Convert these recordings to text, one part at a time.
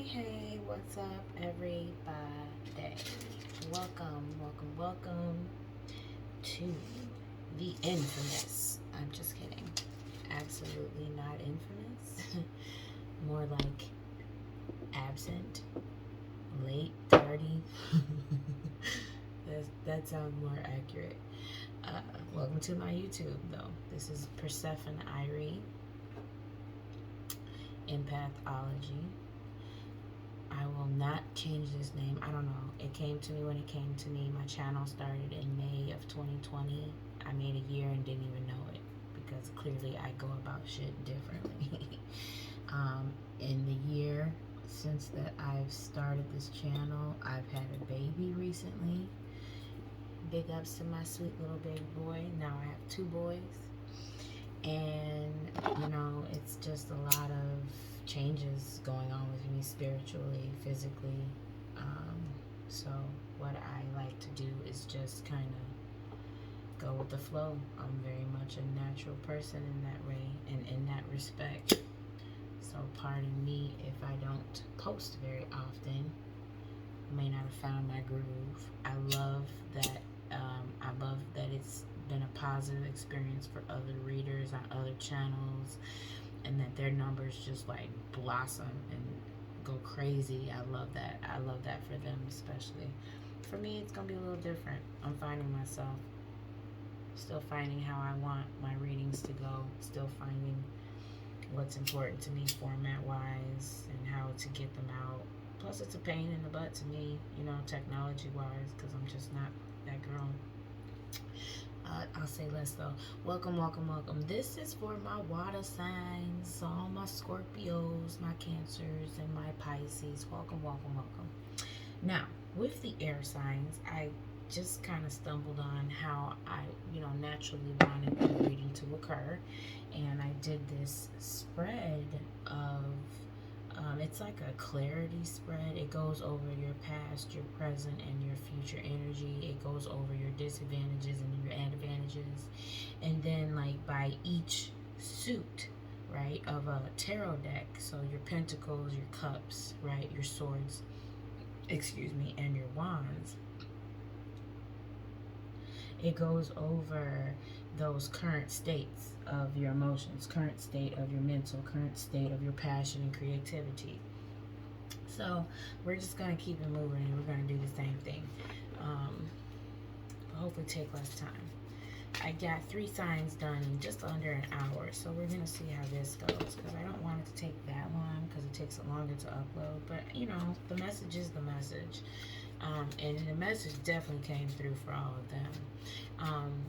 Hey, what's up, everybody? Welcome to the infamous. I'm just kidding. Absolutely not infamous. More like absent, late, tardy. that sounds more accurate. Welcome to my YouTube, though. This is Persephone Irie, Empathology. I will not change this name. I don't know. It came to me when it came to me. My channel started in May of 2020. I made a year and didn't even know it because clearly I go about shit differently. In the year since that I've started this channel, I've had a baby recently. Big ups to my sweet little baby boy. Now I have 2 boys. And, it's just a lot of changes going on with me spiritually, physically. So what I like to do is just kind of go with the flow. I'm very much a natural person in that way and in that respect. So pardon me if I don't post very often. May not have found my groove. I love that. I love that it's been a positive experience for other readers on other channels, and that their numbers just like blossom and go crazy. I love that. I love that for them especially. For me, it's gonna be a little different. I'm finding myself, still finding how I want my readings to go, still finding what's important to me format wise and how to get them out. Plus, it's a pain in the butt to me, technology wise, because I'm just not that girl. I'll say less though. Welcome. This is for my water signs, all my Scorpios, my Cancers, and my Pisces. Welcome. Now, with the air signs, I just kind of stumbled on how I, naturally wanted the reading to occur. And I did this spread of it's like a clarity spread. It goes over your past, your present, and your future energy. It goes over your disadvantages and your advantages. And then, like, by each suit, right, of a tarot deck, so your pentacles, your cups, right, your swords, and your wands, it goes over those current states of your emotions, current state of your mental, current state of your passion and creativity. So we're just going to keep it moving, and we're going to do the same thing. But hopefully take less time. I got 3 signs done in just under an hour, so we're going to see how this goes, because I don't want it to take that long, because it takes longer to upload. But, the message is the message. And the message definitely came through for all of them.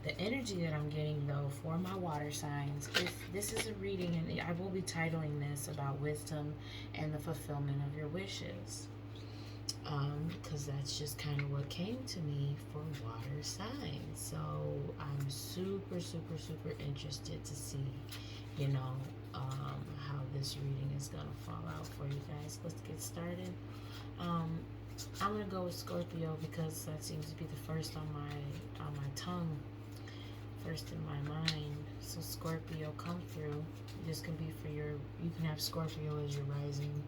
The energy that I'm getting, though, for my water signs, this is a reading, and I will be titling this about wisdom and the fulfillment of your wishes. Because that's just kind of what came to me for water signs. So I'm super interested to see, how this reading is going to fall out for you guys. Let's get started. I'm gonna go with Scorpio because that seems to be the first on my tongue, first in my mind. So Scorpio, come through. This can be for you can have Scorpio as your rising.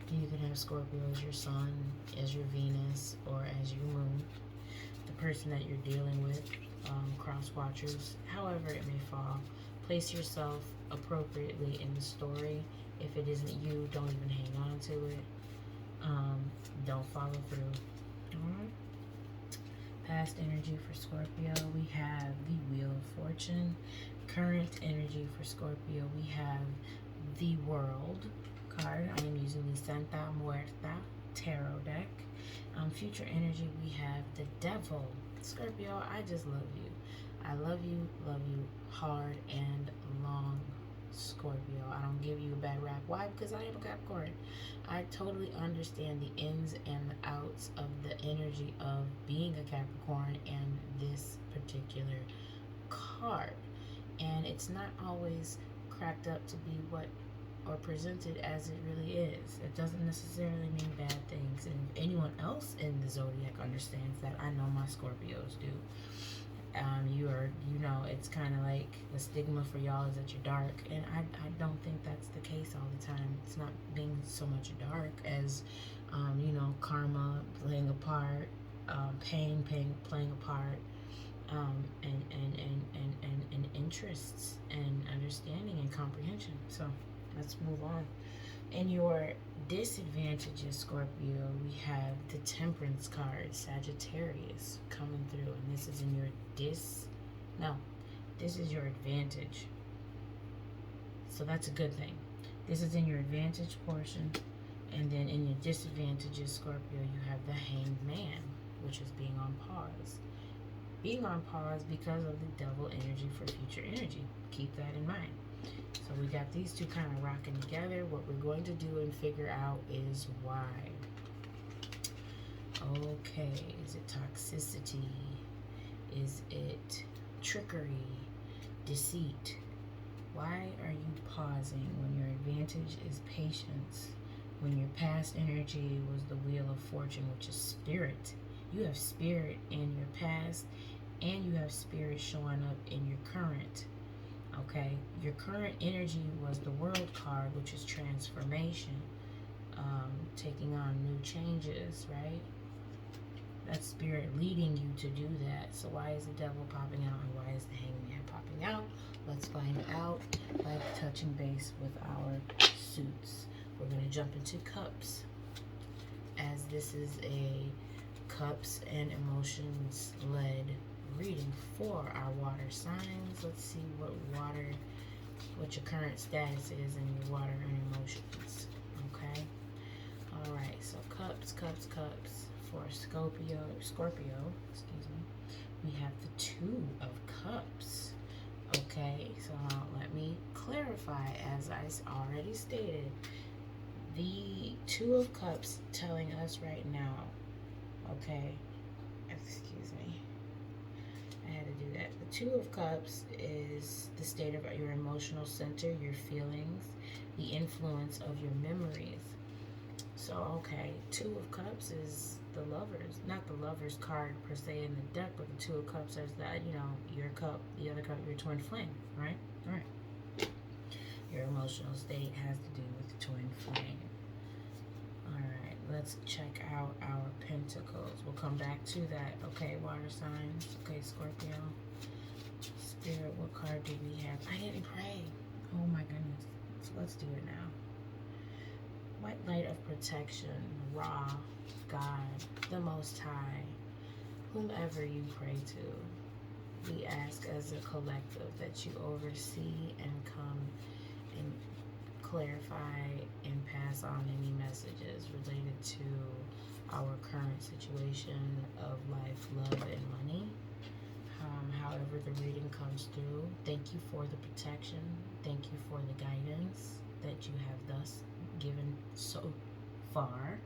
You can have Scorpio as your sun, as your Venus, or as your moon. The person that you're dealing with, cross watchers, however it may fall. Place yourself appropriately in the story. If it isn't you, don't even hang on to it. Don't follow through. Alright. Past energy for Scorpio, we have the Wheel of Fortune. Current energy for Scorpio, we have the World card. I am using the Santa Muerta tarot deck. Future energy, we have the Devil. Scorpio, I just love you. I love you hard and long, Scorpio. I don't give you a bad rap. Why? Because I am a Capricorn. I totally understand the ins and the outs of the energy of being a Capricorn and this particular card. And it's not always cracked up to be what or presented as it really is. It doesn't necessarily mean bad things. And if anyone else in the zodiac understands that, I know my Scorpios do. It's kind of like the stigma for y'all is that you're dark, and I don't think that's the case all the time. It's not being so much dark as, karma playing a part, pain playing a part, and interests and understanding and comprehension. So let's move on. In your disadvantages, Scorpio, we have the Temperance card, Sagittarius, coming through, and this is in your this is your advantage. So that's a good thing. This is in your advantage portion, and then in your disadvantages, Scorpio, you have the Hanged Man, which is being on pause. Being on pause because of the devil energy for future energy. Keep that in mind. So we got these two kind of rocking together. What we're going to do and figure out is why. Okay, is it toxicity? Is it trickery? Deceit? Why are you pausing when your advantage is patience? When your past energy was the Wheel of Fortune, which is spirit. You have spirit in your past, and you have spirit showing up in your current. Okay, your current energy was the World card, which is transformation, taking on new changes, right? That's spirit leading you to do that. So why is the devil popping out, and why is the Hangman popping out? Let's find out by touching base with our suits. We're going to jump into Cups, as this is a Cups and emotions led reading for our water signs. Let's see what your current status is in your water and emotions. Okay. All right. So cups. For Scorpio. Excuse me. We have the Two of Cups. Okay. So let me clarify, as I already stated, the Two of Cups telling us right now. Okay. Excuse me. I had to do that. The Two of Cups is the state of your emotional center, your feelings, the influence of your memories. So, okay, Two of Cups is the Lovers, not the Lovers card per se in the deck, but the Two of Cups is that, your cup, the other cup, your twin flame, right? All right. Your emotional state has to do with the twin flame. All right, let's check out our Pentacles. We'll come back to that. Okay, water signs. Okay, Scorpio. Spirit, what card do we have? I didn't pray. Oh my goodness. So let's do it now. White light of protection, Ra, God, the Most High, whomever you pray to. We ask as a collective that you oversee and come and clarify and pass on any messages related to our current situation of life, love, and money. However the reading comes through, thank you for the protection. Thank you for the guidance that you have thus given so far.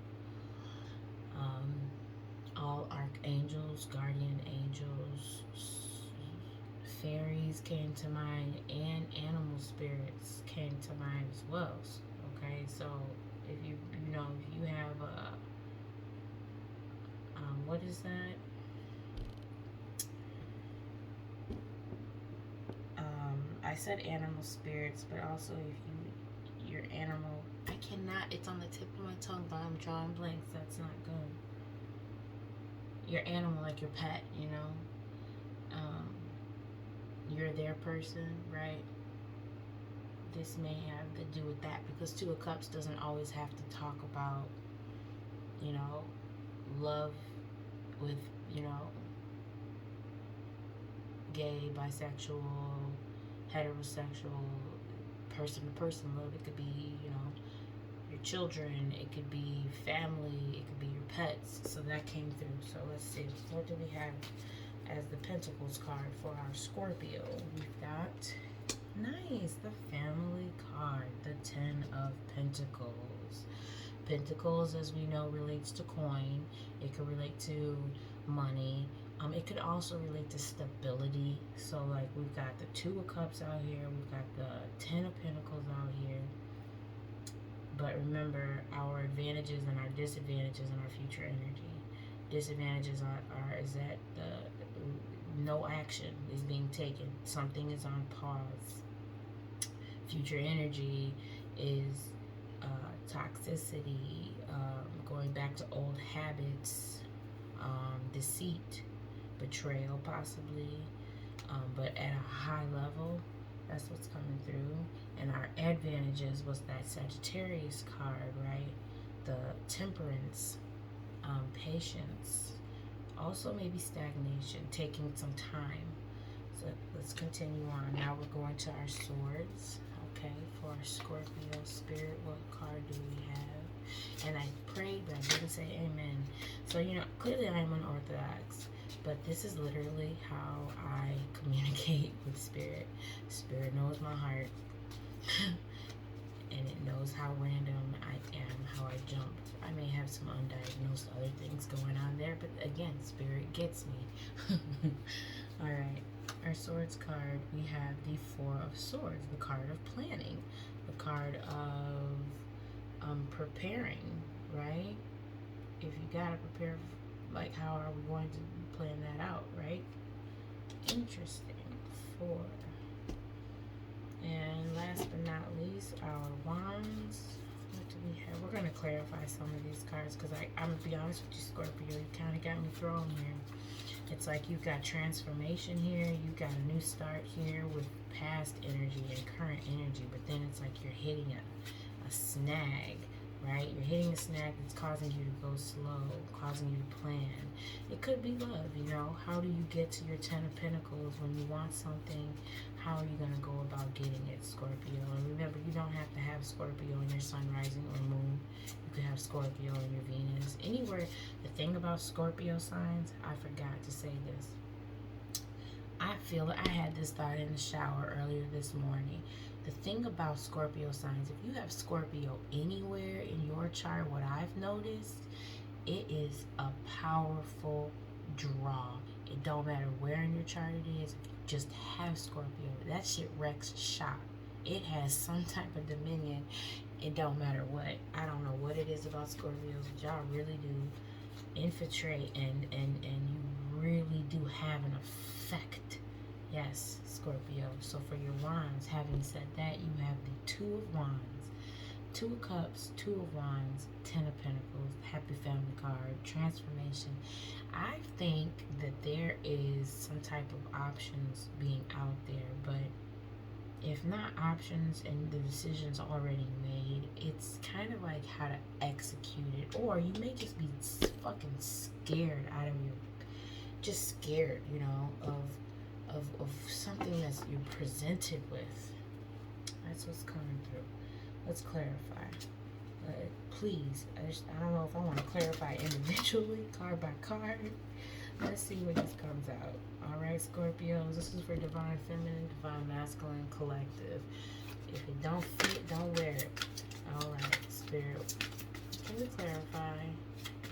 All archangels, guardian angels, fairies came to mind, and animal spirits came to mind as well. Okay, so if you have what is that? I said animal spirits, but also if your animal, I cannot, it's on the tip of my tongue, but I'm drawing blanks. That's not good. Your animal, like your pet, you're their person, right? This may have to do with that, because Two of Cups doesn't always have to talk about, love with, gay, bisexual, heterosexual, person-to-person love. It could be, your children, it could be family, it could be your pets. So that came through. So let's see, what do we have as the Pentacles card for our Scorpio? We've got, nice, the Family card, the Ten of Pentacles. Pentacles, as we know, relates to coin. It could relate to money. It could also relate to stability. So, like, we've got the Two of Cups out here. We've got the Ten of Pentacles out here. But remember, our advantages and our disadvantages and our future energy. Disadvantages is that no action is being taken. Something is on pause. Future energy is toxicity, going back to old habits, deceit, betrayal, possibly, but at a high level. That's what's coming through. And our advantages was that Sagittarius card, right? The temperance, patience, also maybe stagnation, taking some time. So let's continue on. Now we're going to our swords. Okay, for our Scorpio spirit, what card do we have? And I prayed, but I didn't say amen. So, clearly I am unorthodox, but this is literally how I communicate with spirit. Spirit knows my heart, and it knows how random I am, how I jump. I may have some undiagnosed other things going on there, but again, spirit gets me. All right. Our swords card, we have the Four of Swords, the card of planning, the card of preparing, right? If you gotta prepare, like, how are we going to plan that out, right? Interesting. Four. And last but not least, our wands. What do we have? We're gonna clarify some of these cards because I'm gonna be honest with you, Scorpio, you kind of got me thrown here. It's like you've got transformation here, you've got a new start here with past energy and current energy, but then it's like you're hitting a snag, right? You're hitting a snag that's causing you to go slow, causing you to plan. It could be love, How do you get to your 10 of Pentacles when you want something? How are you going to go about getting it, Scorpio? And remember, you don't have to have Scorpio in your sun, rising, or moon. You could have Scorpio in your Venus. Anywhere. The thing about Scorpio signs, I forgot to say this. I feel I had this thought in the shower earlier this morning. The thing about Scorpio signs, if you have Scorpio anywhere in your chart, what I've noticed, it is a powerful draw. It don't matter where in your chart it is. If you just have Scorpio, that shit wrecks shop. It has some type of dominion. It don't matter what. I don't know what it is about Scorpios, but y'all really do infiltrate and you really do have an effect. Yes, Scorpio. So for your wands, having said that, you have the Two of Wands, Two of Cups, Two of Wands, 10 of Pentacles, Happy Family card, transformation. I think that there is some type of options being out there, but if not options and the decision's already made, it's kind of like how to execute it. Or you may just be fucking scared out of just scared, of something that you're presented with. That's what's coming through. Let's clarify. Please, I don't know if I want to clarify individually, card by card. Let's see where this comes out. All right, Scorpios, this is for Divine Feminine, Divine Masculine, Collective. If it don't fit, don't wear it. All right, Spirit, can you clarify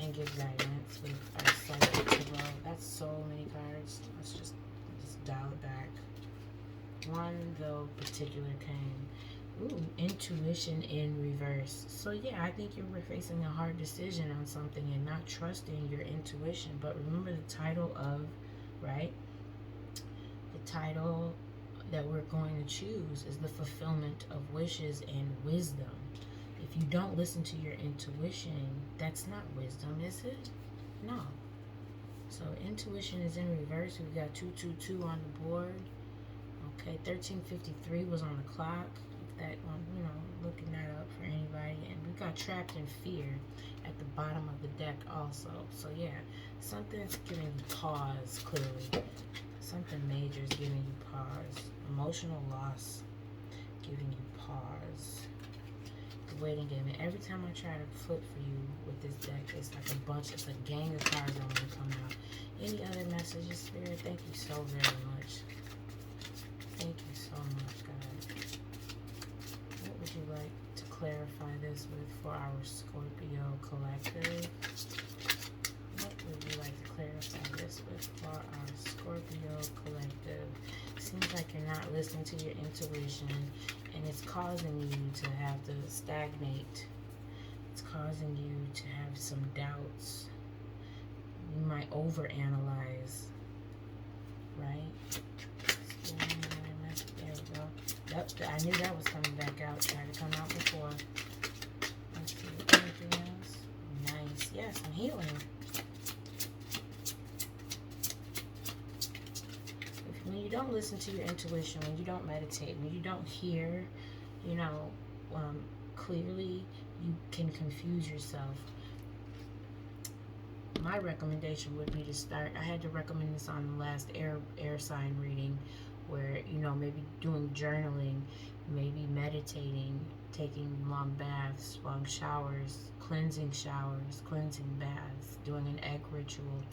and give guidance with our Psychic Tarot? That's so many cards. Let's just dial it back. One, though, particular came. Ooh, intuition in reverse. So yeah, I think you're facing a hard decision on something and not trusting your intuition. But remember the title of, right? The title that we're going to choose is the fulfillment of wishes and wisdom. If you don't listen to your intuition, that's not wisdom, is it? No. So intuition is in reverse. We've got 222 on the board. Okay, 1353 was on the clock. That one, looking that up for anybody. And we got trapped in fear at the bottom of the deck also. So yeah, something's giving you pause, clearly. Something major is giving you pause. Emotional loss giving you pause. The waiting game. And every time I try to flip for you with this deck, it's like it's a gang of cards that want to come out. Any other messages, Spirit? Thank you so very much. Thank you so much, guys. What would you like to clarify this with for our Scorpio collective? What would you like to clarify this with for our Scorpio collective? Seems like you're not listening to your intuition, and it's causing you to have to stagnate. It's causing you to have some doubts. You might overanalyze, right? There we go. Yep, I knew that was coming back out. Tried to come out before. Let's don't listen to your intuition, when you don't meditate, when you don't hear, you know, clearly, you can confuse yourself. My recommendation would be to start. I had to recommend this on the last air sign reading, where maybe doing journaling, maybe meditating, taking long baths, long cleansing showers, cleansing baths, doing an egg ritual.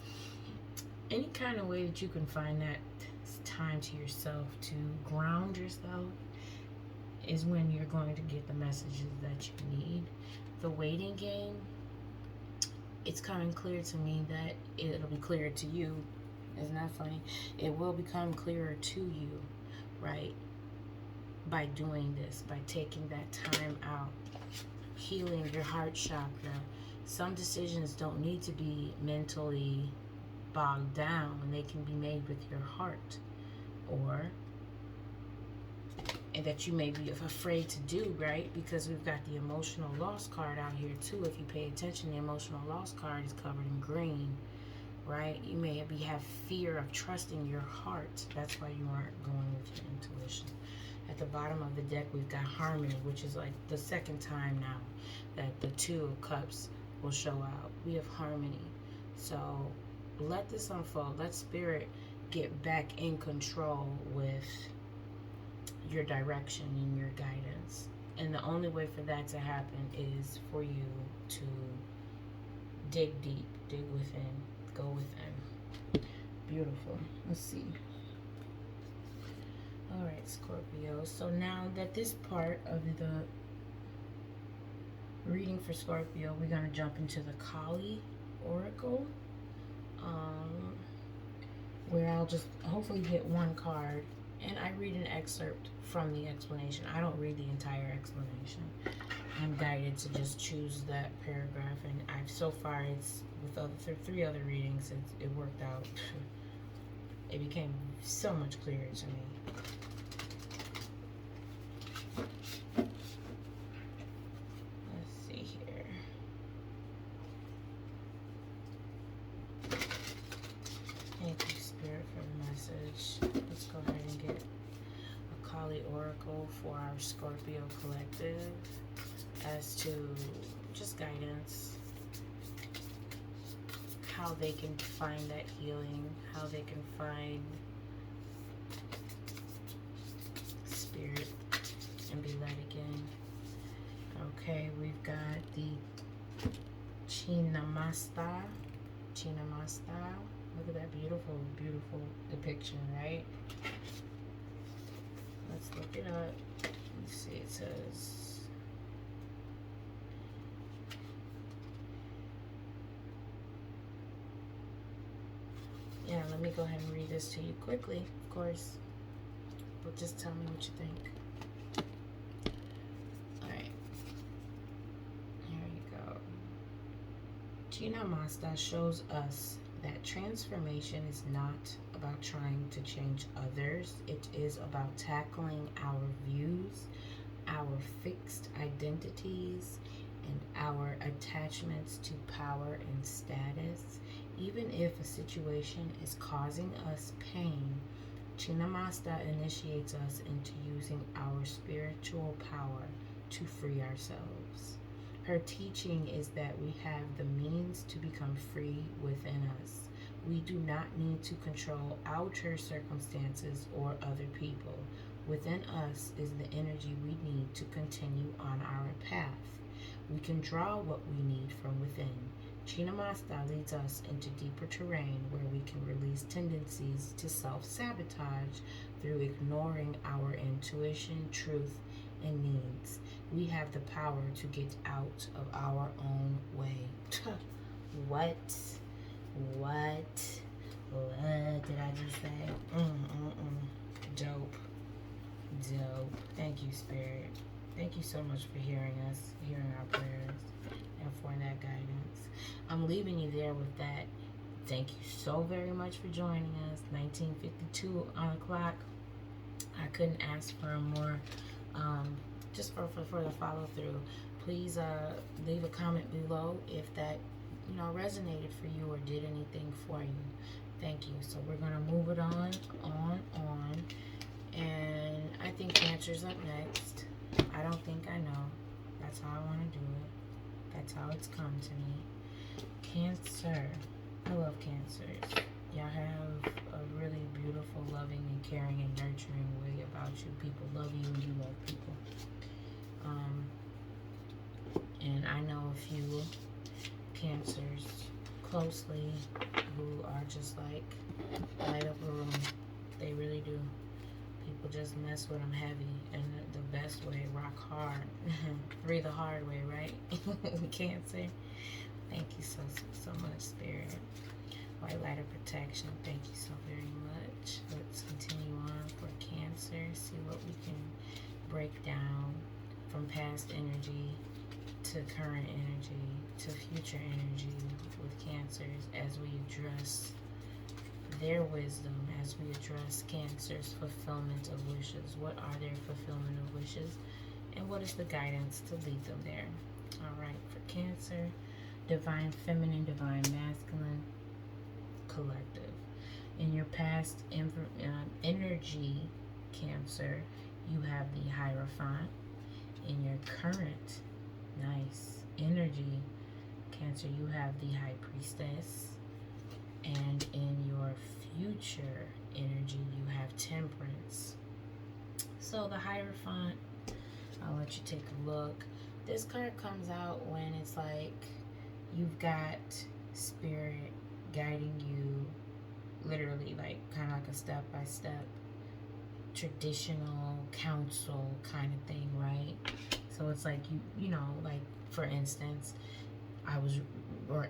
Any kind of way that you can find that time to yourself to ground yourself is when you're going to get the messages that you need. The waiting game, it's coming clear to me that it'll be clear to you. Isn't that funny? It will become clearer to you, right? By doing this, by taking that time out, healing your heart chakra. Some decisions don't need to be mentally bogged down, and they can be made with your heart, or and that you may be afraid to do, right? Because we've got the emotional loss card out here too. If you pay attention, the emotional loss card is covered in green, right? You may have fear of trusting your heart. That's why you aren't going with your intuition. At the bottom of the deck, we've got harmony, which is like the second time now that the Two of Cups will show out. We have harmony. So let this unfold. Let Spirit get back in control with your direction and your guidance. And the only way for that to happen is for you to dig deep, dig within, go within. Beautiful. Let's see. All right, Scorpio. So now that this part of the reading for Scorpio, we're going to jump into the Kali Oracle, where I'll just hopefully get one card, and I read an excerpt from the explanation. I don't read the entire explanation. I'm guided to just choose that paragraph, and so far it's with three other readings, it worked out. It became so much clearer to me. Let's see here. Thank you, Spirit, for the message. Let's go ahead and get a Kali Oracle for our Scorpio collective as to just guidance, how they can find that healing, how they can find Spirit and be led again. Okay, we've got the Chinamasta. Look at that beautiful, beautiful depiction, right? Let's look it up. Let's see, it says, yeah, let me go ahead and read this to you quickly, of course, but just tell me what you think. Alright, here you go. Chinamasta shows us that transformation is not about trying to change others. It is about tackling our views, our fixed identities, and our attachments to power and status. Even if a situation is causing us pain, Chinamasta initiates us into using our spiritual power to free ourselves. Her teaching is that we have the means to become free within us. We do not need to control outer circumstances or other people. Within us is the energy we need to continue on our path. We can draw what we need from within. Chinamasta leads us into deeper terrain where we can release tendencies to self-sabotage through ignoring our intuition, truth, and needs. We have the power to get out of our own way. What did I just say? Dope. Thank you, Spirit. Thank you so much for hearing us, hearing our prayers, and for that guidance. I'm leaving you there with that. Thank you so very much for joining us. 1952 on the clock. I couldn't ask for a more, just for the follow through. Please leave a comment below if that resonated for you or did anything for you. Thank you. So we're gonna move it on. And I think Cancer's up next. I don't think I know. That's how I want to do it. That's how it's come to me. Cancer. I love Cancers. Y'all have a really beautiful, loving, and caring and nurturing way about you. People love you and you love people. And I know a few Cancers closely who are just like light up a room. They really do. People just mess with them heavy and the best way, rock hard. Breathe the hard way, right? Cancer. Thank you so much, Spirit. White light of protection. Thank you so very much. Let's continue on for Cancer. See what we can break down from past energy to current energy to future energy with Cancers as we address their wisdom, as we address Cancer's fulfillment of wishes. What are their fulfillment of wishes, and what is the guidance to lead them there? All right, for Cancer, divine feminine, divine masculine, collective. In your past energy, Cancer, you have the Hierophant. In your current, nice, energy, Cancer, you have the High Priestess. And in your future energy, you have Temperance. So the Hierophant, I'll let you take a look. This card comes out when it's like you've got Spirit guiding you, literally, like kind of like a step-by-step traditional counsel kind of thing, right? So it's like you know, like for instance, I or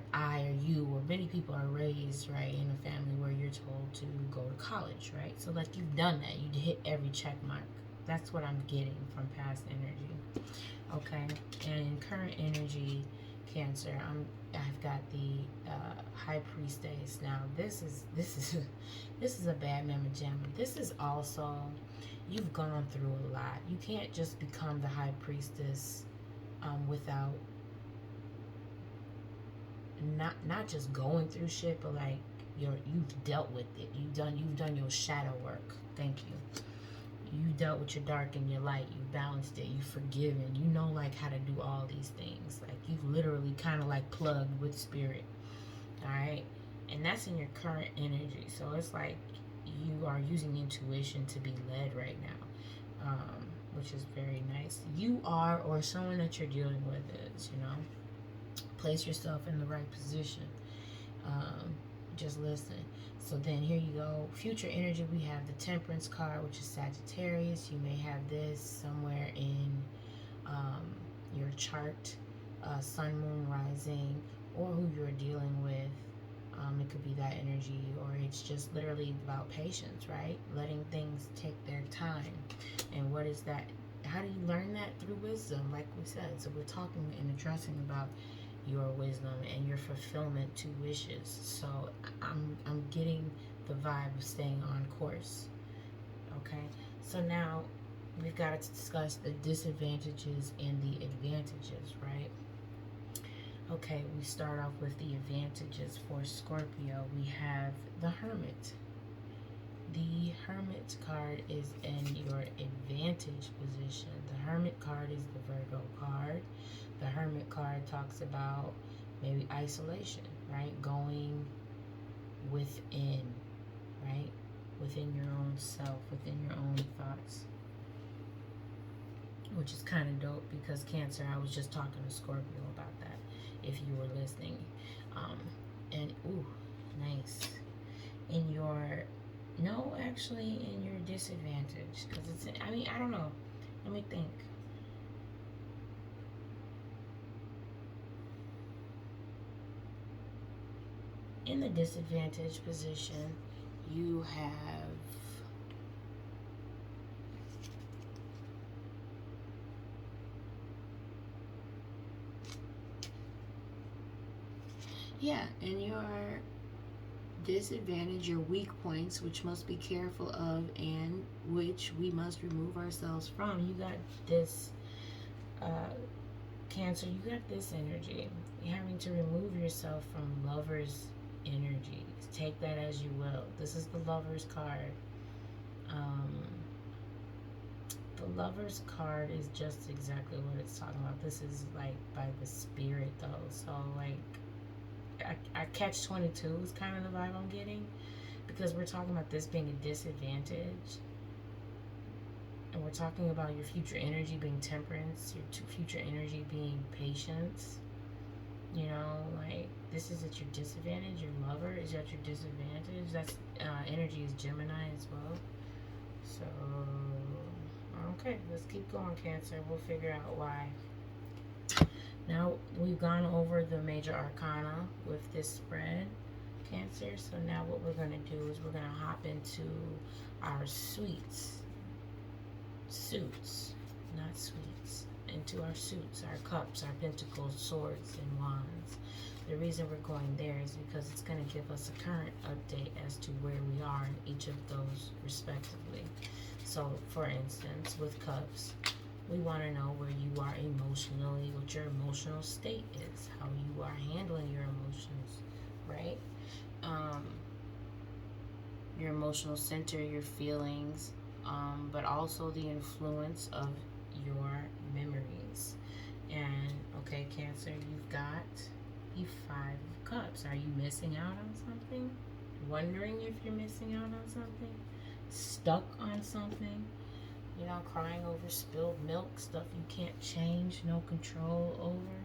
you or many people are raised, right, in a family where you're told to go to college, right? So like you've done that, you hit every check mark. That's what I'm getting from past energy. Okay, and in current energy, Cancer, I've got the High Priestess. Now this is a bad mama jamma. This is also, you've gone through a lot. You can't just become the High Priestess without not just going through shit, but like you've dealt with it. You've done your shadow work. Thank you. You dealt with your dark and your light. You balanced it. You've forgiven. You know like how to do all these things. Like you've literally kind of like plugged with Spirit. All right, and that's in your current energy. So it's like you are using intuition to be led right now, which is very nice. You are, or someone that you're dealing with is, you know. Place yourself in the right position. Just listen. So then here you go. Future energy, we have the Temperance card, which is Sagittarius. You may have this somewhere in your chart, sun, moon, rising, or who you're dealing with. It could be that energy, or it's just literally about patience, right? Letting things take their time. And what is that? How do you learn that? Through wisdom, like we said. So we're talking and addressing about your wisdom and your fulfillment to wishes. So I'm getting the vibe of staying on course. Okay, so now we've got to discuss the disadvantages and the advantages, right? Okay, we start off with the advantages for Scorpio. We have the Hermit. The Hermit card is in your advantage position. The Hermit card is the Virgo card. The Hermit card talks about maybe isolation, right? Going within, right? Within your own self, within your own thoughts. Which is kind of dope because Cancer, I was just talking to Scorpio about that, if you were listening. And, ooh, nice. In your, no, actually in your disadvantage. Because it's, I mean, I don't know. Let me think. In the disadvantaged position, you have in your disadvantage, your weak points, which must be careful of and which we must remove ourselves from. You got this, Cancer, you got this energy. You're having to remove yourself from lovers energies. Take that as you will. This is the Lover's card. Um, the Lover's card is just exactly what it's talking about. This is like by the spirit though. So like I catch 22 is kind of the vibe I'm getting, because we're talking about this being a disadvantage, and we're talking about your future energy being temperance, your future energy being patience. You know, like this is at your disadvantage. Your lover is at your disadvantage. That's energy is Gemini as well. So okay, let's keep going, Cancer. We'll figure out why. Now we've gone over the major arcana with this spread, Cancer. So now what we're going to do is we're going to hop into our suits, not sweets, into our suits, our cups, our pentacles, swords, and wands. The reason we're going there is because it's going to give us a current update as to where we are in each of those respectively. So for instance, with cups, we want to know where you are emotionally, what your emotional state is, how you are handling your emotions, right? Your emotional center, your feelings, but also the influence of your memories. And okay, Cancer, you've got the Five of Cups. Are you missing out on something? Wondering if you're missing out on something? Stuck on something? You know, crying over spilled milk, stuff you can't change, no control over.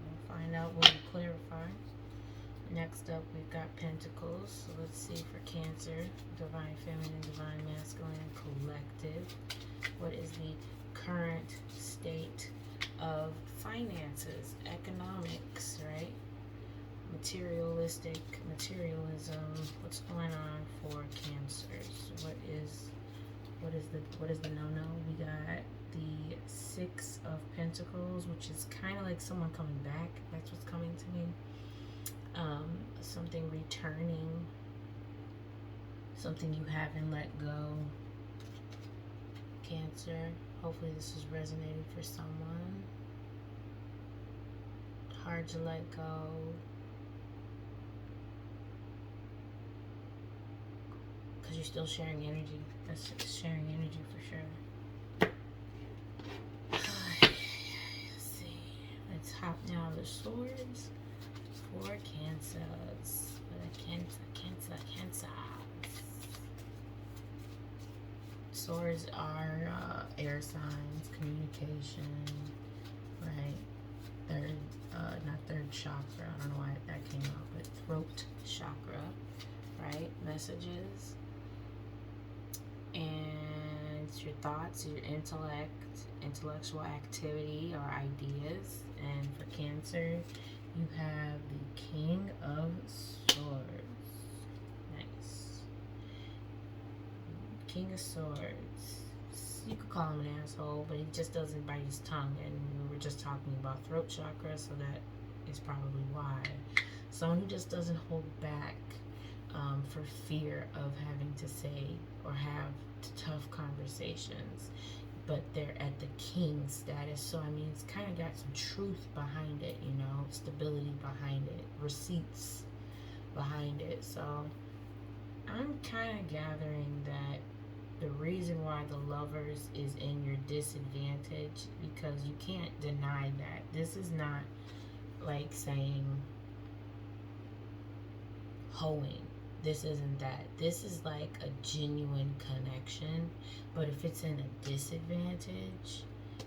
We'll find out when we clarify. Next up, we've got Pentacles. So let's see for Cancer, Divine Feminine, Divine Masculine, Collective. What is the current state of finances, economics, right? Materialism. What's going on for Cancers? What is the no-no? We got the Six of Pentacles, which is kind of like someone coming back. That's what's coming to me. Something returning, something you haven't let go. Cancer, hopefully this is resonating for someone. Hard to let go. Because you're still sharing energy. That's sharing energy for sure. Let's see. Let's hop down the swords for Cancers. Cancer. Swords are air signs, communication, right? Not third chakra. I don't know why that came out, but throat chakra, right? Messages. And your thoughts, your intellect, intellectual activity or ideas. And for Cancer, you have the King of Swords. Nice. King of Swords. You could call him an asshole, but he just doesn't bite his tongue. And we were just talking about throat chakra, so that is probably why. Someone who just doesn't hold back for fear of having to say or have tough conversations. But they're at the king status, so I mean, it's kind of got some truth behind it, you know, stability behind it, receipts behind it. So I'm kind of gathering that the reason why the Lovers is in your disadvantage, because you can't deny that. This is not like saying hoeing. This isn't that. This is like a genuine connection. But if it's in a disadvantage,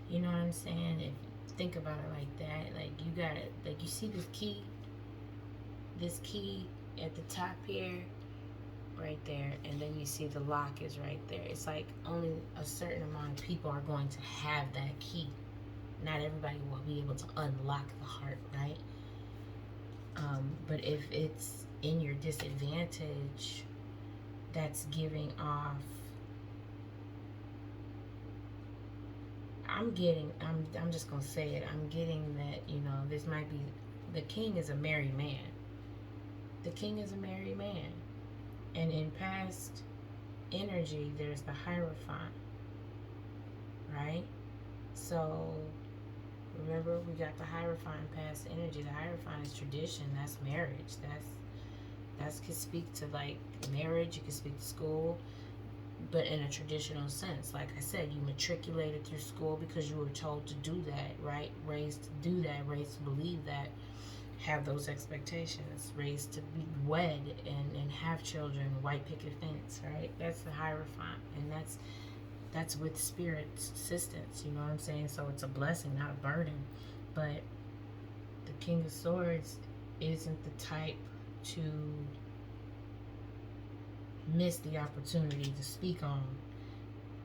you know what I'm saying? If think about it like that, like you got it, like you see this key at the top here, right there, and then you see the lock is right there. It's like only a certain amount of people are going to have that key. Not everybody will be able to unlock the heart, right? But if it's in your disadvantage, that's giving off, I'm just gonna say it, I'm getting that, you know, this might be, the king is a married man. The king is a married man. And in past energy, there's the Hierophant, right? So remember, we got the Hierophant in past energy. The Hierophant is tradition. That's marriage. That could speak to like marriage, it could speak to school, but in a traditional sense. Like I said, you matriculated through school because you were told to do that, right? Raised to do that, raised to believe that, have those expectations, raised to be wed and have children, white picket fence, right? That's the hierophant, and that's with spirit's assistance, you know what I'm saying? So it's a blessing, not a burden. But the King of Swords isn't the type to miss the opportunity to speak on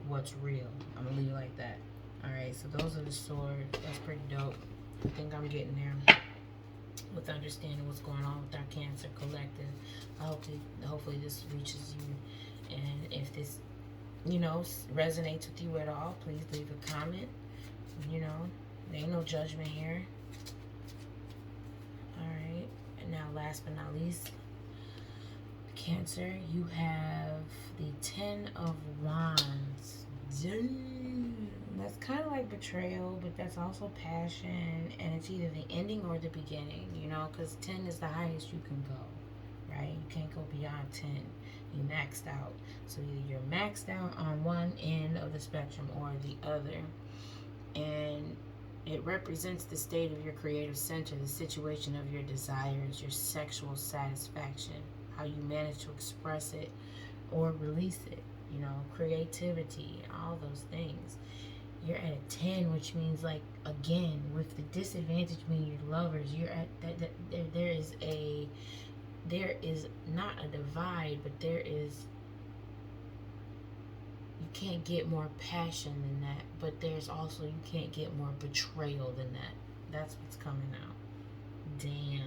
what's real. I'm gonna leave it like that. Alright, so those are the swords. That's pretty dope. I think I'm getting there with understanding what's going on with our Cancer collective. Hopefully this reaches you, and if this, you know, resonates with you at all, please leave a comment. You know, there ain't no judgment here. Alright, and now last but not least, Cancer, you have the Ten of Wands. That's kind of like betrayal, but that's also passion, and it's either the ending or the beginning, you know, because 10 is the highest you can go, right? You can't go beyond 10. You maxed out. So either you're maxed out on one end of the spectrum or the other. And it represents the state of your creative center, the situation of your desires, your sexual satisfaction, how you manage to express it or release it, you know, creativity, all those things. You're at a 10, which means, like, again, with the disadvantage being your lovers, you're at that there is not a divide, but there is, you can't get more passion than that, but there's also, you can't get more betrayal than that. That's what's coming out. Damn.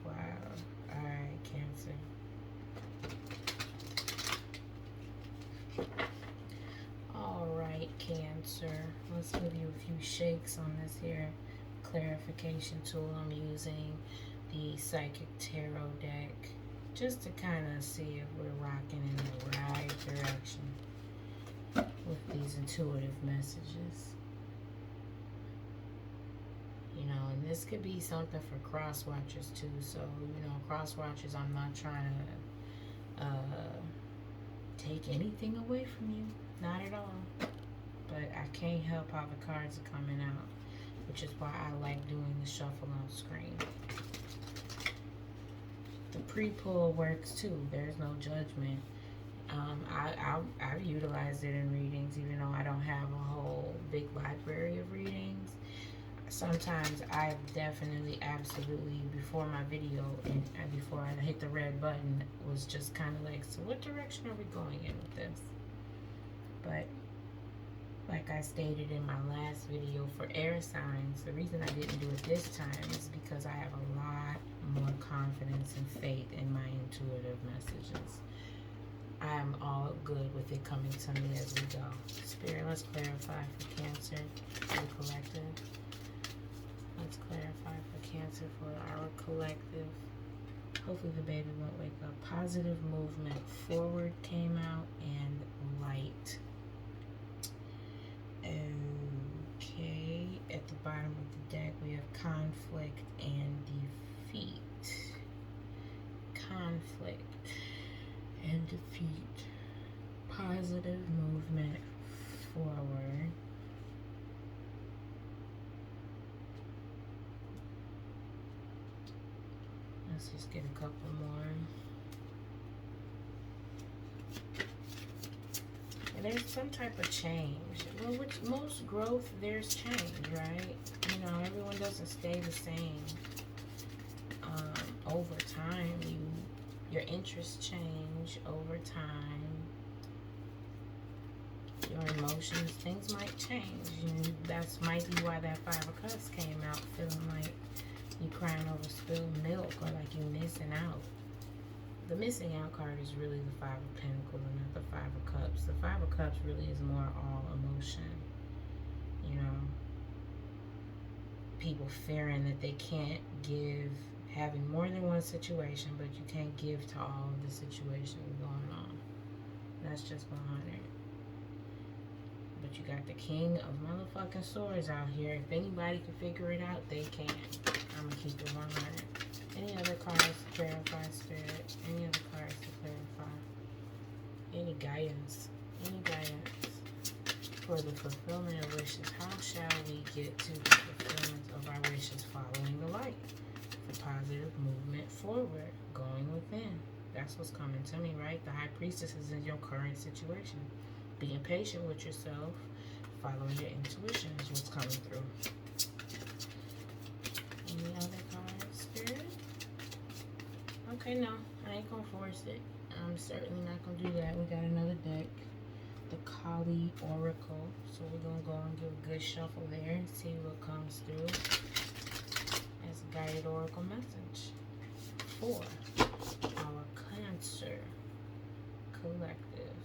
Wow. Alright, Cancer. Alright, Cancer. Let's give you a few shakes on this here clarification tool. I'm using the Psychic Tarot deck just to kind of see if we're rocking in the right direction with these intuitive messages. You know, and this could be something for cross watchers too. So, you know, cross watchers, I'm not trying to take anything away from you, not at all. But I can't help how the cards are coming out, which is why I like doing the shuffle on screen. The pre-pull works too. There's no judgment. I've utilized it in readings, even though I don't have a whole big library of readings. Sometimes I definitely, absolutely, before my video and before I hit the red button, was just kind of like, so what direction are we going in with this? But like I stated in my last video for air signs, the reason I didn't do it this time is because I have a lot more confidence and faith in my intuitive messages. I am all good with it coming to me as we go. Spirit, let's clarify for Cancer, for the collective. Let's clarify for Cancer for our collective. Hopefully the baby won't wake up. Positive movement. Forward came out, and light. Okay. At the bottom of the deck, we have conflict and defeat. Conflict and defeat. Positive movement forward. Let's just get a couple more. And there's some type of change. Well, which most growth, there's change, right? You know, everyone doesn't stay the same. Over time, your interests change over time. Your emotions, things might change. And that's might be why that Five of Cups came out, feeling like you crying over spilled milk, or like you missing out. The missing out card is really the Five of Pentacles and not the Five of Cups. The Five of Cups really is more all emotion. You know, people fearing that they can't give, having more than one situation, but you can't give to all of the situations going on. That's just 100. But you got the King of motherfucking Swords out here. If anybody can figure it out, they can. I'm gonna keep it 100. Any other cards to clarify, Spirit? Any other cards to clarify? Any guidance? Any guidance for the fulfillment of wishes? How shall we get to the fulfillment of our wishes following the light? For positive movement forward, going within. That's what's coming to me, right? The High Priestess is in your current situation. Being patient with yourself, following your intuition is what's coming through. Any other cards, Spirit? Okay, no, I ain't gonna force it. I'm certainly not gonna do that. We got another deck, the Kali Oracle. So we're gonna go and give a good shuffle there and see what comes through as a guided oracle message for our Cancer collective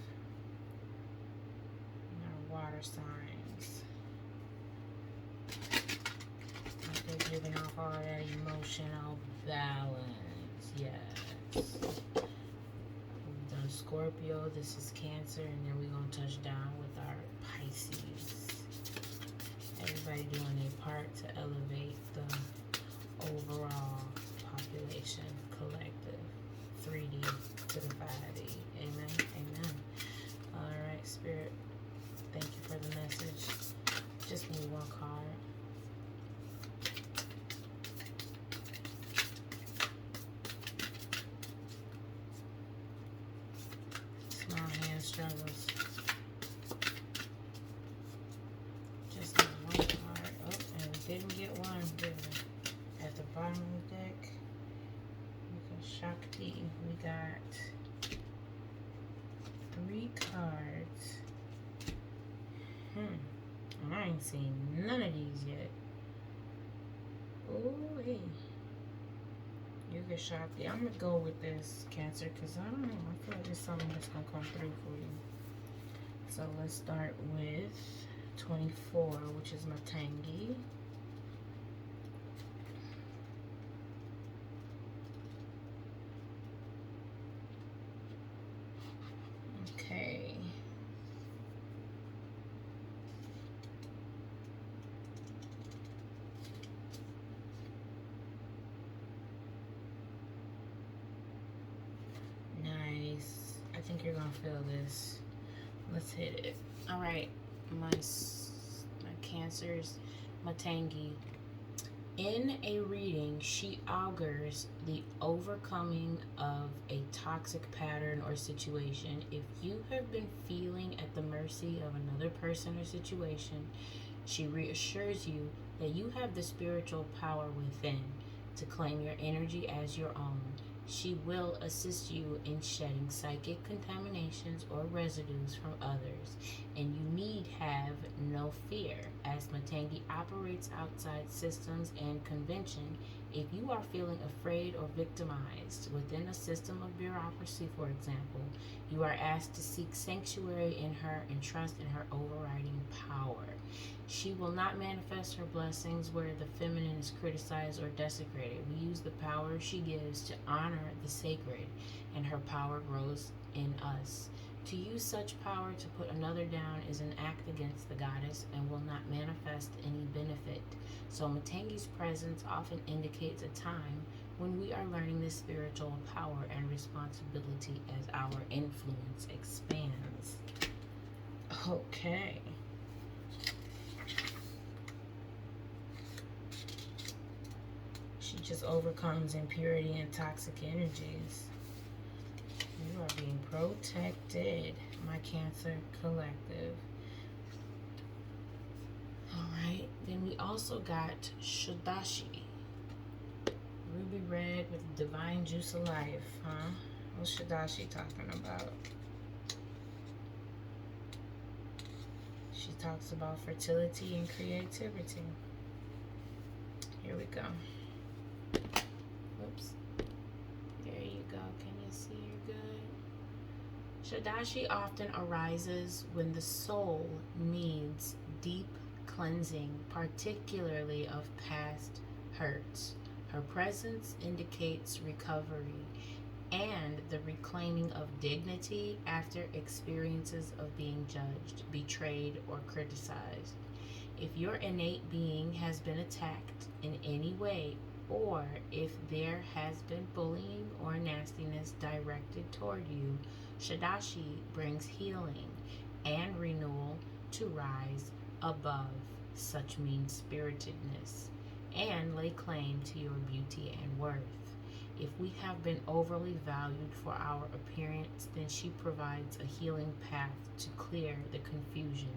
and our water signs. Like they're giving off all that emotional balance. Yes. We've done Scorpio, this is Cancer, and then we're going to touch down with our Pisces. Everybody doing their part to elevate the overall population, collective, 3D to the 5D. Amen, amen. Alright, Spirit, thank you for the message. Just need one card. Struggles. Just need one card. Oh, and we didn't get one, did we? At the bottom of the deck, we got Shakti. We got 3 cards. I ain't seen none of these yet. Ooh, hey. You get Shakti. I'm gonna go with this, Cancer, because I don't know. I feel like there's something that's gonna come through for you. So let's start with 24, which is Matangi. Okay. Nice. I think you're gonna feel this. Let's hit it. All right, my Cancers, Matangi. In a reading, she augurs the overcoming of a toxic pattern or situation. If you have been feeling at the mercy of another person or situation, she reassures you that you have the spiritual power within to claim your energy as your own. She will assist you in shedding psychic contaminations or residues from others, and you need have no fear, as Matangi operates outside systems and convention. If you are feeling afraid or victimized within a system of bureaucracy, for example, you are asked to seek sanctuary in her and trust in her overriding power. She will not manifest her blessings where the feminine is criticized or desecrated. We use the power she gives to honor the sacred, and her power grows in us. To use such power to put another down is an act against the goddess and will not manifest any benefit. So Matangi's presence often indicates a time when we are learning this spiritual power and responsibility as our influence expands. Okay. She just overcomes impurity and toxic energies. You are being protected, my Cancer collective. Alright, then we also got Shadashi. Ruby red with divine juice of life, huh? What's Shadashi talking about? She talks about fertility and creativity. Here we go. Oops. There you go. Can you see you're good? Shadashi often arises when the soul needs deep cleansing, particularly of past hurts. Her presence indicates recovery and the reclaiming of dignity after experiences of being judged, betrayed, or criticized. If your innate being has been attacked in any way, or if there has been bullying or nastiness directed toward you, Shadashi brings healing and renewal to rise above such mean spiritedness and lay claim to your beauty and worth. If we have been overly valued for our appearance, then she provides a healing path to clear the confusion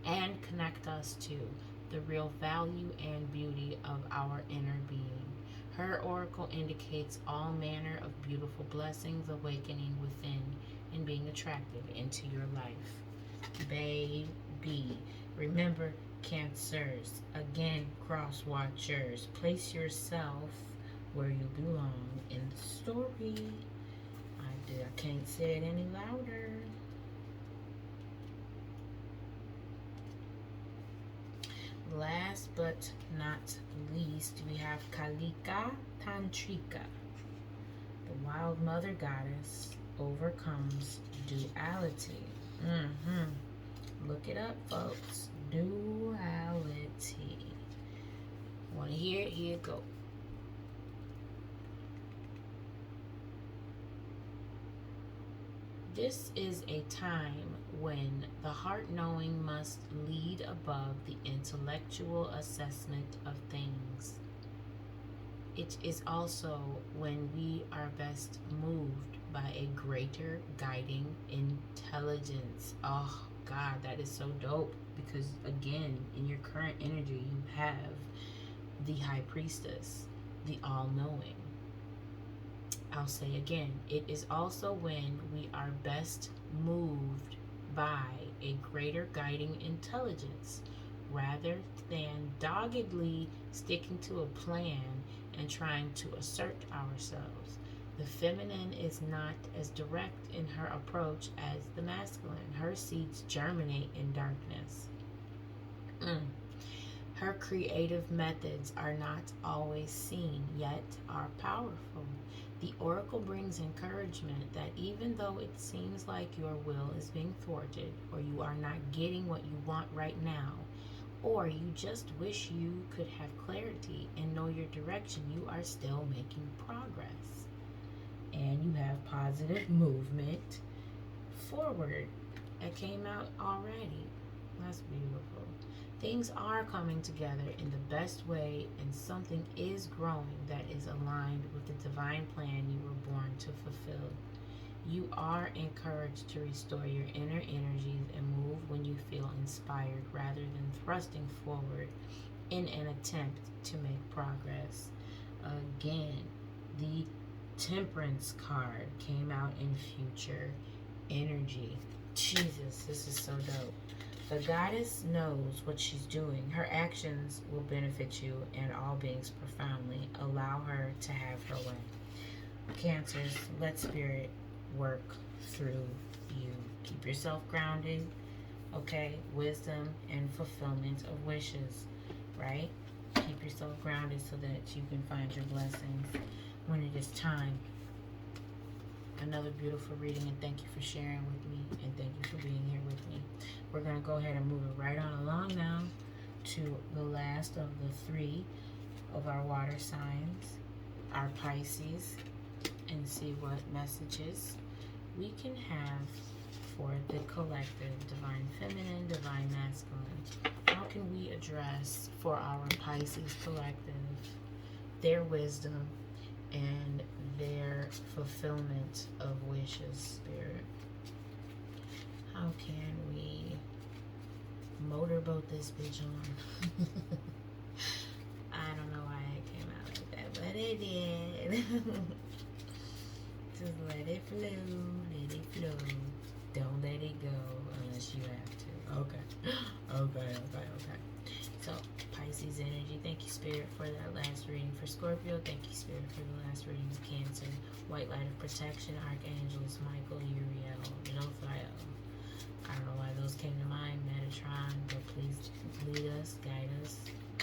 and connect us to the real value and beauty of our inner being. Her oracle indicates all manner of beautiful blessings awakening within and being attracted into your life. Baby, remember, Cancers, again, cross watchers, place yourself where you belong in the story. I can't say it any louder. Last but not least, we have Kalika Tantrika. The wild mother goddess overcomes duality. Look it up, folks. Duality. Want to hear it? Here it go. This is a time when the heart knowing must lead above the intellectual assessment of things. It is also when we are best moved by a greater guiding intelligence. Oh God, that is so dope, because again, in your current energy, you have the high priestess, the all-knowing. I'll say again, it is also when we are best moved by a greater guiding intelligence rather than doggedly sticking to a plan and trying to assert ourselves. The feminine is not as direct in her approach as the masculine. Her seeds germinate in darkness. Her creative methods are not always seen, yet are powerful. The oracle brings encouragement that even though it seems like your will is being thwarted, or you are not getting what you want right now, or you just wish you could have clarity and know your direction, you are still making progress. And you have positive movement forward. It came out already. That's beautiful. Things are coming together in the best way, and something is growing that is aligned with the divine plan you were born to fulfill. You are encouraged to restore your inner energies and move when you feel inspired rather than thrusting forward in an attempt to make progress. Again, the Temperance card came out in future energy. Jesus, this is so dope. The goddess knows what she's doing. Her actions will benefit you and all beings profoundly. Allow her to have her way. Cancers, let spirit work through you. Keep yourself grounded, okay? Wisdom and fulfillment of wishes, right? Keep yourself grounded so that you can find your blessings when it is time. Another beautiful reading, and thank you for sharing with me, and thank you for being here with me. We're going to go ahead and move it right on along now to the last of the three of our water signs, our Pisces, and see what messages we can have for the collective, divine feminine, divine masculine. How can we address for our Pisces collective their wisdom and their fulfillment of wishes, Spirit? How can we motorboat this bitch on? I don't know why it came out like that, but it did. Just let it flow, let it flow. Don't let it go unless you have to. Okay. So, Pisces energy. Thank you, Spirit, for that last reading for Scorpio. Thank you, Spirit, for the last reading of Cancer. White light of protection, Archangels Michael, Uriel, Jophiel. I don't know why those came to mind, Metatron, but please lead us, guide us.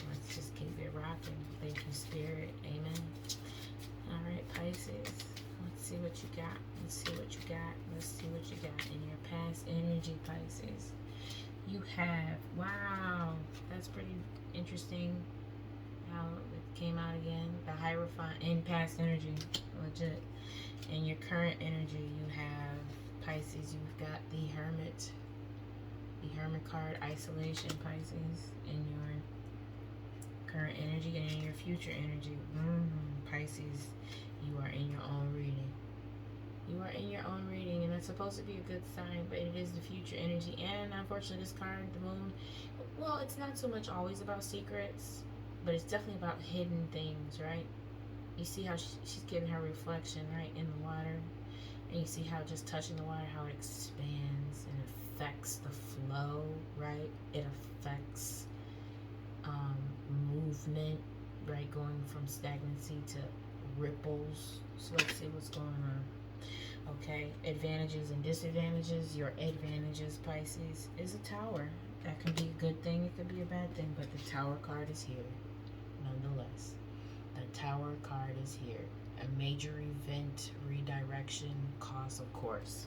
Let's just keep it rocking. Thank you, Spirit. Amen. All right, Pisces. Let's see what you got. Let's see what you got. Let's see what you got in your past energy, Pisces. You have, wow, that's pretty interesting how it came out again. The Hierophant in past energy, legit. In your current energy, you have Pisces. You've got the Hermit card, isolation, Pisces, in your current energy. And in your future energy, Pisces, you are in your own reading. You are in your own reading, and it's supposed to be a good sign, but it is the future energy. And unfortunately, this card, the Moon, well, it's not so much always about secrets, but it's definitely about hidden things, right? You see how she's getting her reflection, right, in the water. And you see how just touching the water, how it expands and affects the flow, right? It affects movement, right? Going from stagnancy to ripples. So let's see what's going on. Okay, advantages and disadvantages. Your advantages, Pisces, is a tower. That can be a good thing, it could be a bad thing, but the tower card is here, nonetheless. The tower card is here. A major event, redirection, cause of course.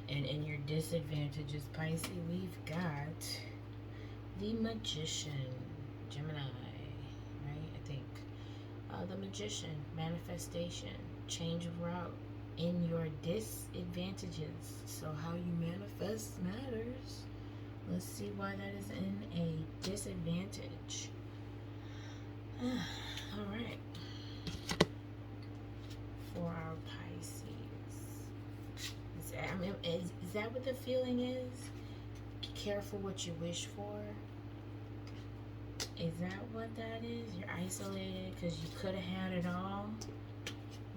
And in your disadvantages, Pisces, we've got the Magician, Gemini, right? I think. The Magician, manifestation, change of route. In your disadvantages, so how you manifest matters. Let's see why that is in a disadvantage. All right. For our Pisces, is that what the feeling is? Be careful what you wish for. Is that what that is? You're isolated because you could have had it all,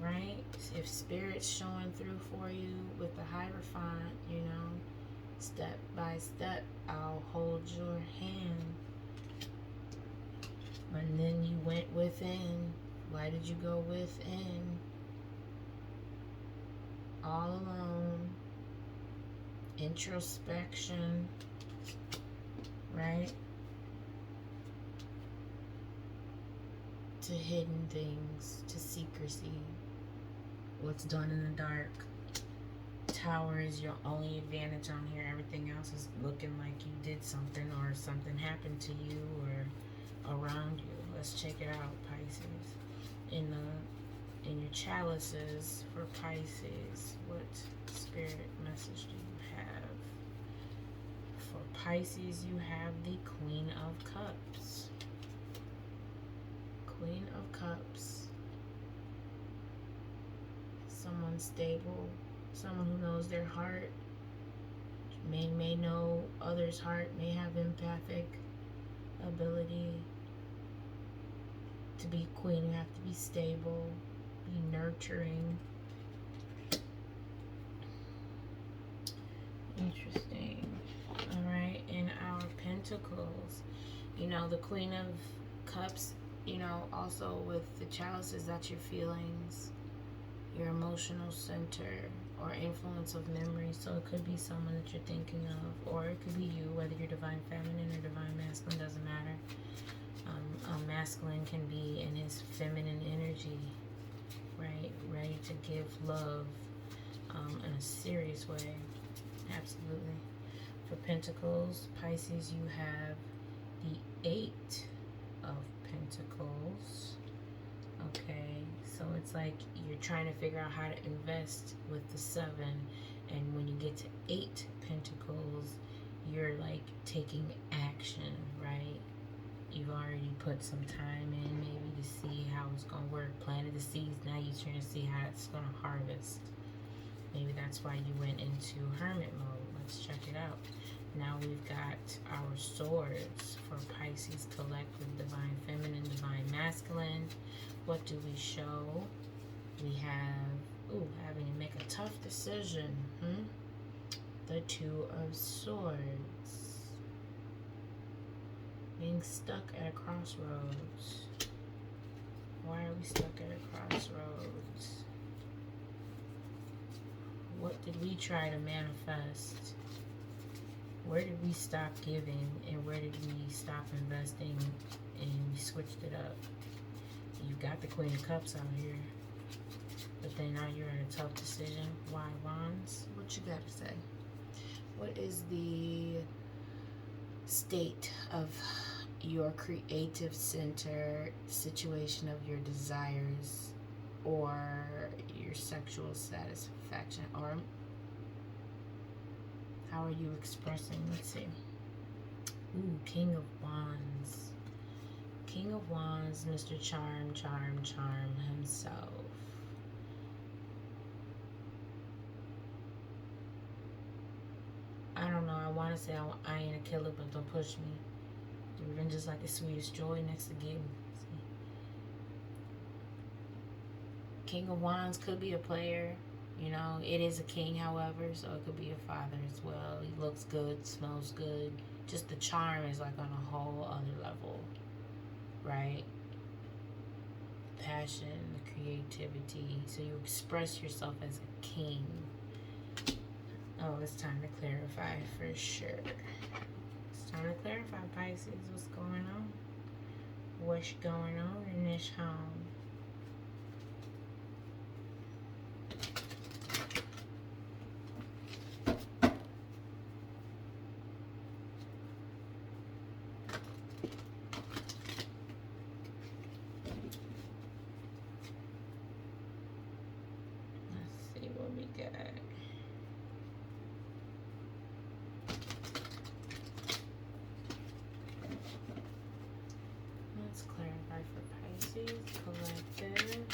right? If Spirit's showing through for you with the Hierophant, you know, step by step, I'll hold your hand. And then you went within. Why did you go within? All alone. Introspection, right? To hidden things, to secrecy. What's done in the dark. Tower is your only advantage on here. Everything else is looking like you did something or something happened to you or around you. Let's check it out, Pisces. In your chalices for Pisces, what spirit message do you have? For Pisces, you have the Queen of Cups. Queen of Cups. Someone stable, someone who knows their heart, may know others' heart, may have empathic ability. To be queen, you have to be stable, be nurturing. Interesting. All right, in our pentacles, you know, the Queen of Cups, you know, also with the chalices, that's your feelings, your emotional center, or influence of memory. So it could be someone that you're thinking of, or it could be you, whether you're divine feminine or divine masculine, doesn't matter. Masculine can be in his feminine energy, right? Ready to give love in a serious way. Absolutely. For Pentacles, Pisces, you have the 8 of Pentacles. Okay, so it's like you're trying to figure out how to invest with the 7, and when you get to 8 Pentacles, you're like taking action, right? You've already put some time in, maybe to see how it's going to work, planted the seeds, now you're trying to see how it's going to harvest. Maybe that's why you went into hermit mode. Let's check it out. Now we've got our swords for Pisces collective, divine feminine, divine masculine. What do we show? We have, having to make a tough decision. The 2 of Swords. Being stuck at a crossroads. Why are we stuck at a crossroads? What did we try to manifest? Where did we stop giving, and where did we stop investing, and we switched it up? You got the Queen of Cups out here. but then now you're in a tough decision. Why, Wands? What you got to say? What is the state of your creative center, situation of your desires, or your sexual satisfaction? Or how are you expressing? Let's see. Ooh, King of Wands. King of Wands, Mr. Charm himself. I don't know. I want to say I ain't a killer, but don't push me. Revenge is like the sweetest joy next to getting. King of Wands could be a player. You know, it is a king, however, so it could be a father as well. He looks good, smells good. Just the charm is like on a whole other level, right? Passion, the creativity. So you express yourself as a king. Oh, it's time to clarify for sure. It's time to clarify, Pisces. What's going on? What's going on in this home? Collective.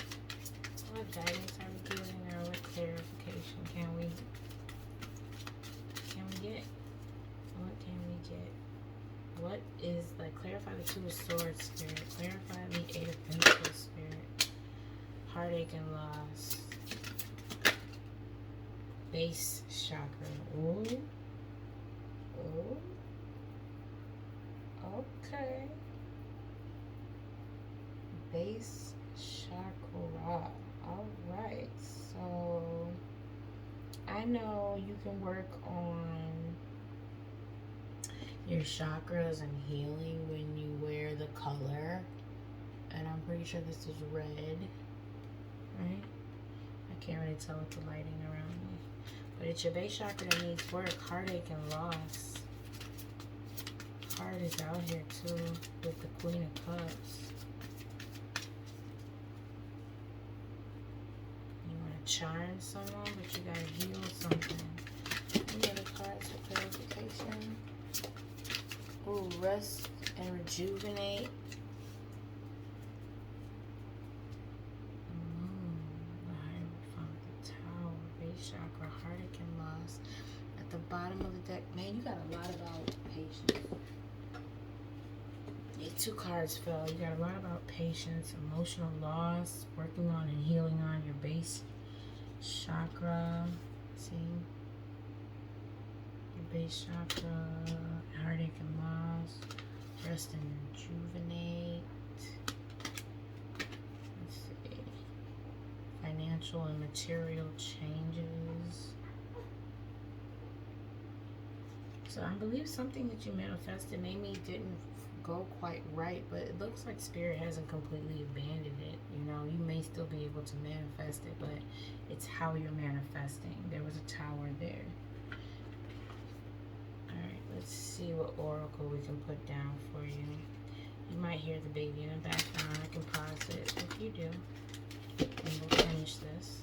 What guidance are we giving, or what clarification can we get? What can we get? What is, like, clarify the Two of Swords, Spirit. Clarify the Eight of Pentacles, Spirit. Heartache and loss. Base chakra. Ooh. Ooh. Okay. Base chakra. Alright, so I know you can work on your chakras and healing when you wear the color, and I'm pretty sure this is red, right? I can't really tell with the lighting around me, but it's your base chakra that needs work. Heartache and loss. Heart is out here too with the Queen of Cups. Charm someone, but you gotta heal something. Any other cards for clarification? Ooh, rest and rejuvenate. The Hierophant, the Tower, base chakra, heartache and loss. At the bottom of the deck, man, you got a lot about patience. Yeah, 2 cards fell. You got a lot about patience, emotional loss, working on and healing on your base chakra. See, your base chakra, heartache and loss, rest and rejuvenate. Let's see, financial and material changes. So I believe something that you manifested maybe didn't go quite right, but it looks like Spirit hasn't completely abandoned it. You know, you may still be able to manifest it, but it's how you're manifesting. There was a tower there. Alright, let's see what oracle we can put down for you. You might hear the baby in the background. I can pause it if you do, and we'll finish this.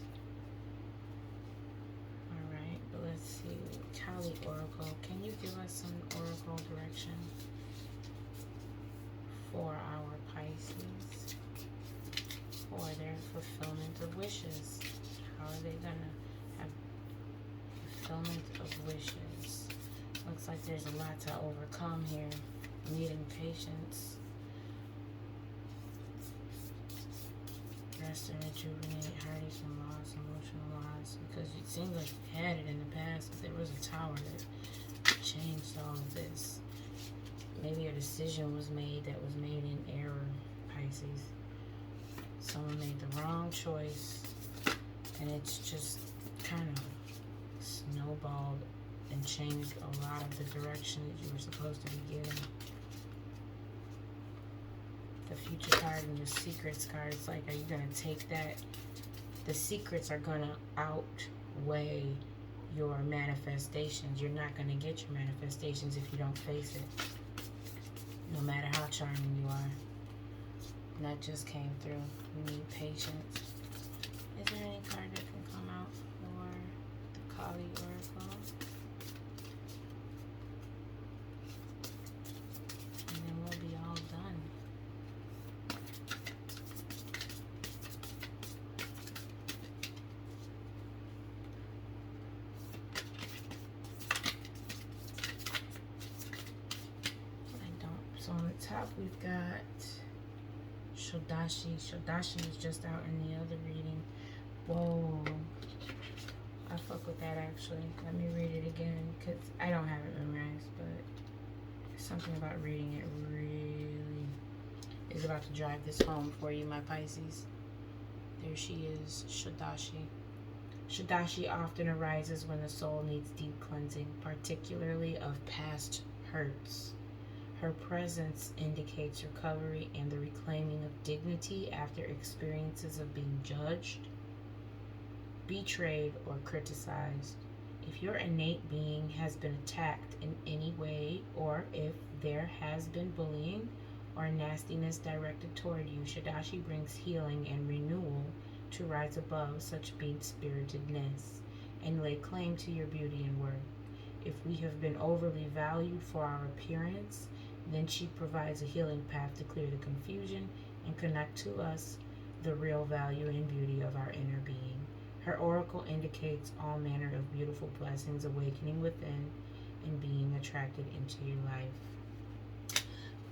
Alright, but let's see. Kali Oracle, can you give us some oracle direction for our Pisces, for their fulfillment of wishes? How are they gonna have fulfillment of wishes? Looks like there's a lot to overcome here, needing patience. Rest and rejuvenate, heartache and loss, emotional loss, because it seems like you had it in the past, but there was a tower that changed all of this. Maybe a decision was made that was made in error, Pisces. Someone made the wrong choice, and it's just kind of snowballed and changed a lot of the direction that you were supposed to be given. The future card and the secrets card, it's like, are you going to take that The secrets are going to outweigh your manifestations. You're not going to get your manifestations if you don't face it, no matter how charming you are. And that just came through. You need patience. Is there any card that can come out for the Kali Oracle? And then we'll be all done. So on the top we've got Shodashi. Shodashi is just out in the other reading. Whoa. I fuck with that actually. Let me read it again because I don't have it memorized, but something about reading it really is about to drive this home for you, my Pisces. There she is, Shodashi. Shodashi often arises when the soul needs deep cleansing, particularly of past hurts. Her presence indicates recovery and the reclaiming of dignity after experiences of being judged, betrayed, or criticized. If your innate being has been attacked in any way, or if there has been bullying or nastiness directed toward you, Shodashi brings healing and renewal to rise above such mean-spiritedness and lay claim to your beauty and worth. If we have been overly valued for our appearance, then she provides a healing path to clear the confusion and connect to us the real value and beauty of our inner being. Her oracle indicates all manner of beautiful blessings awakening within and being attracted into your life.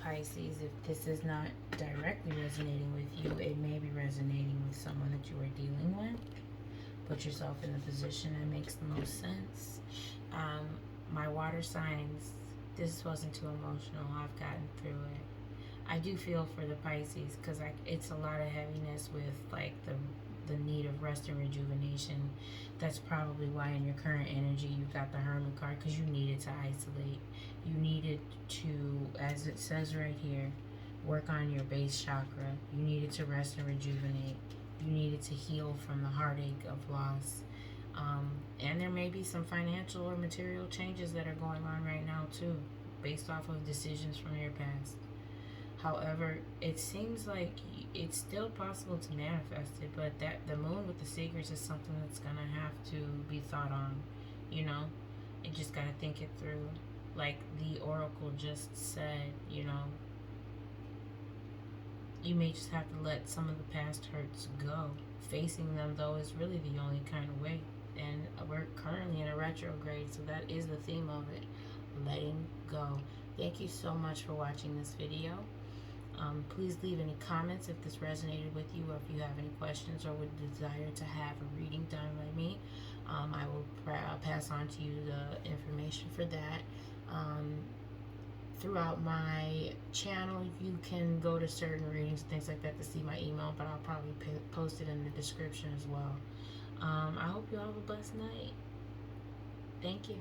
Pisces, if this is not directly resonating with you, it may be resonating with someone that you are dealing with. Put yourself in the position that makes the most sense. My water signs, this wasn't too emotional. I've gotten through it. I do feel for the Pisces because it's a lot of heaviness with like the need of rest and rejuvenation. That's probably why in your current energy you got the Hermit card, because you needed to isolate. You needed to, as it says right here, work on your base chakra. You needed to rest and rejuvenate. You needed to heal from the heartache of loss. And there may be some financial or material changes that are going on right now too, based off of decisions from your past. However, it seems like it's still possible to manifest it, but that the moon with the secrets is something that's gonna have to be thought on. You know, you just gotta think it through. Like the oracle just said, you know, you may just have to let some of the past hurts go. Facing them though is really the only kind of way. And we're currently in a retrograde, so that is the theme of it, letting go. Thank you so much for watching this video. Please leave any comments if this resonated with you, or if you have any questions or would desire to have a reading done by me. I will pass on to you the information for that. Throughout my channel, you can go to certain readings and things like that to see my email, but I'll probably post it in the description as well. I hope you all have a blessed night. Thank you.